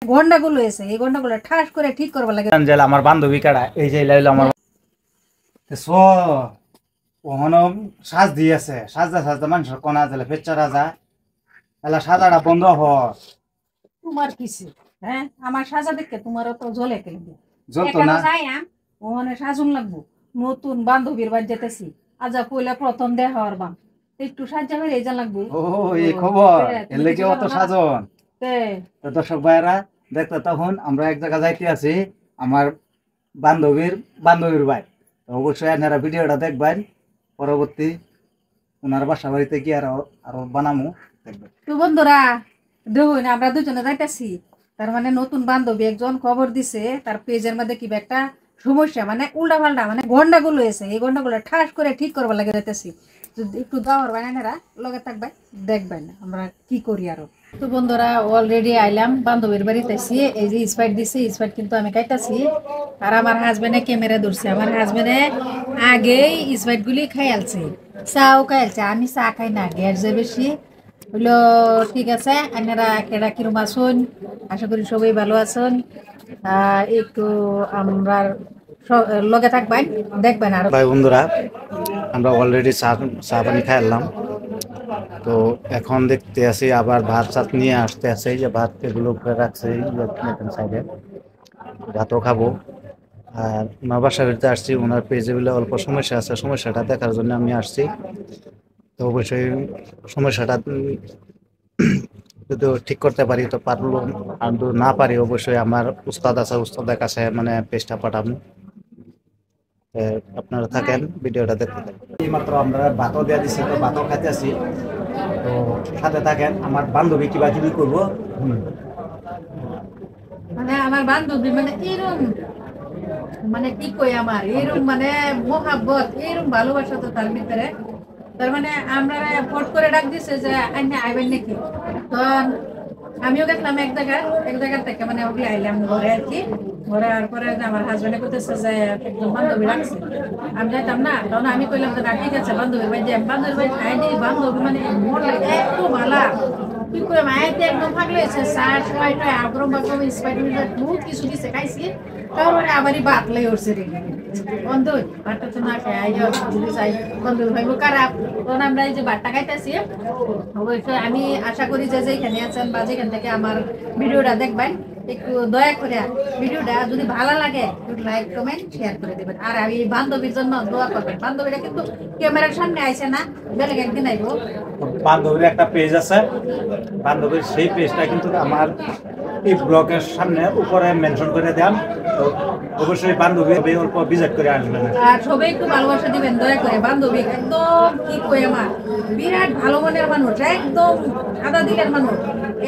গন্ডাগুলো এসে এই গন্ডাগুলো ঠাস করে ঠিক করবার লাগে। আমার বান্ধবী কাড়া এই যে লাইলো আমার ওখানে সাজ দিয়েছে, সাজা সাজা মানুষের কোনা দিলে ফেচ্চা রাজা এলা সাজাটা বন্ধ হ। তোমার কিছু হ্যাঁ আমার সাজা দেখে তোমারও তো জ্বলে কেলবে জ্বলতো না ওখানে সাজুন লাগবো। নতুন বান্ধবীর বাড়ি যেতেছি আজা পয়লা প্রথম দেখা হওয়ার বান একটু সাজা হয়ে এই যা লাগবো। ও এই খবর এর লেগে অত সাজন। তো দর্শক ভাইরা দেখতে তখন আমরা এক জায়গা যাইতে আছি আমার বান্ধবীর ভাই, তো অবশ্যই আপনারা ভিডিওটা দেখবেন। পরবর্তী ওনার বাসা বাড়িতে গিয়ে আরো বানামু দেখবেন। তো বন্ধুরা দেখুন আমরা দুজনে যাইতেছি, তার মানে নতুন বান্ধবী একজন খবর দিছে তার পেজের মধ্যে কি একটা সমস্যা মানে উল্টা পাল্টা মানে গন্ডাগুলো এসে এই গন্ডাগুলো ঠাস করে ঠিক করবার লাগে যাইতেছি। যদি একটু দাওয়ার বানানেরা লগে থাকবে দেখবেন আমরা কি করি আরো। তো বন্ধুরা অলরেডি আইলাম বান্ধবীর বাড়িতে এই যে স্পাইট দিছে স্পাইট কিন্তু আমি খাইতেছি আর আমার হাজবেন্ডে ক্যামেরা ধরছে। আমার হাজবেন্ডে আগেই স্পাইট গুলি খাইয়ালছে, চাও খাইয়ালছে, আমি চা খাই না গ্যাস যে বেশি হইলো। ঠিক আছে আপনারা কেডা কিরম আছেন, আশা করি সবাই ভালো আছেন। একটু আমরা লগে থাকবেন দেখবেন। আর ভাই বন্ধুরা আমরা অলরেডি চা পানি খাইলাম, তো এখন দেখতে আছি আবার ভাত চাত নিয়ে আসতে আছে, যে ভাত এগুলো উপরে রাখছে সাইডে, ভাতও খাবো। আর ওনার বাসার বাড়িতে আসছি, ওনার পেজে বলে অল্প সমস্যা আছে, সমস্যাটা দেখার জন্য আমি আসছি। তো অবশ্যই সমস্যাটা যদি ঠিক করতে পারি তো পারলো, আর যদি না পারি অবশ্যই আমার উস্তাদ আছে, উস্তাদের কাছে মানে পেজটা পাঠাবো। আপনারা থাকেন ভিডিওটা দেখতে থাকেন। এইমাত্র আমরা ভাতও দিয়ে দিচ্ছি, তো ভাতও খাইতে আসি, তো সাথে থাকেন। আমার বান্ধবী কিবা কিবি করবো, মানে আমার বান্ধবী মানে এরকম মানে কি কই আমার এরকম মানে মোহাব্বত এরকম ভালোবাসা তো তার ভিতরে। তার মানে আমরা ফট করে ডাক দিছে যে আইনে আইবেন নাকি। তো আমিও গেছিলাম এক জায়গা থেকে মানে ওগুলো আইলাম ঘরে আর কি। ঘরে আর পরে আমার হাজবেন্ডে করতেছে যে একজন বান্ধবী রাখছে, আমি যাইতাম না। তখন আমি কইলাম যে না ঠিক আছে বান্ধবীর ভাই যে বান্ধবীর ভাই আইনি বান্ধবী মানে মন লাগে একটু ভালা কি করে মায়েতে একদম থাকলে চার ছয়টা আগ্রহ বাগ্রহ স্পাইট বহুত কিছু দিছে খাইছি। তারপরে আবারই বাত লাই উঠছে রে বন্ধু ভাতটা তো না খাই যদি চাই বন্ধু ভাইব খারাপ। তখন আমরা এই যে ভাতটা খাইতেছি অবশ্যই আমি আশা করি যে যেখানে আছেন বা যেখান থেকে আমার ভিডিওটা দেখবেন একটু দয়া করে ভিডিওটা যদি ভালো লাগে একটু লাইক কমেন্ট শেয়ার করে দেবেন। আর আমি বান্ধবীর জন্য দোয়া করবেন। বান্ধবীরা কিন্তু ক্যামেরার সামনে আইছে না, বেলেগ একদিন আইবো। বান্ধবীর একটা পেজ আছে, বান্ধবীর সেই পেজটা কিন্তু আমার এই ব্লগের সামনে উপরে মেনশন করে দেন, তো অবশ্যই বান্ধবী অল্প ভিজিট করে আসবেন। আর সবাই একটু ভালোবাসা দিবেন দয়া করে। বান্ধবী একদম কি কই আমার বিরাট ভালো মনের মানুষ, একদম আদা দিলের মানুষ।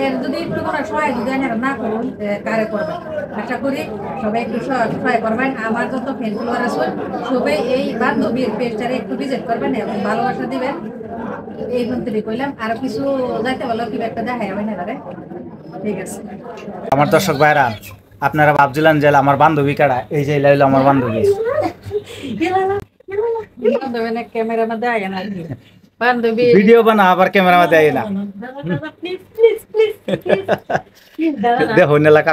এর যদি একটু কোনো সহায় যদি না করুন কারে করবেন। আশা করি সবাই একটু সহায় করবেন। আমার যত ফ্রেন্ড ফলোয়ার আছে সবাই এই বান্ধবীর পেজটারে একটু ভিজিট করবেন এবং ভালোবাসা দিবেন। এই মন্ত্রী কইলাম আর কিছু যাইতে বলো কি একটা দেখাই হবে না তারে। ঠিক আছে আমার দর্শক ভাইরা আপনারা ভাবছিলেন যে আমার বান্ধবী কারা, এই যে লাইলো আমার বান্ধবী। বান্ধবী না ক্যামেরা মধ্যে আয় না বান্ধবী ভিডিও বানা আবার ক্যামেরা মধ্যে আয় না দেখুন এলাকার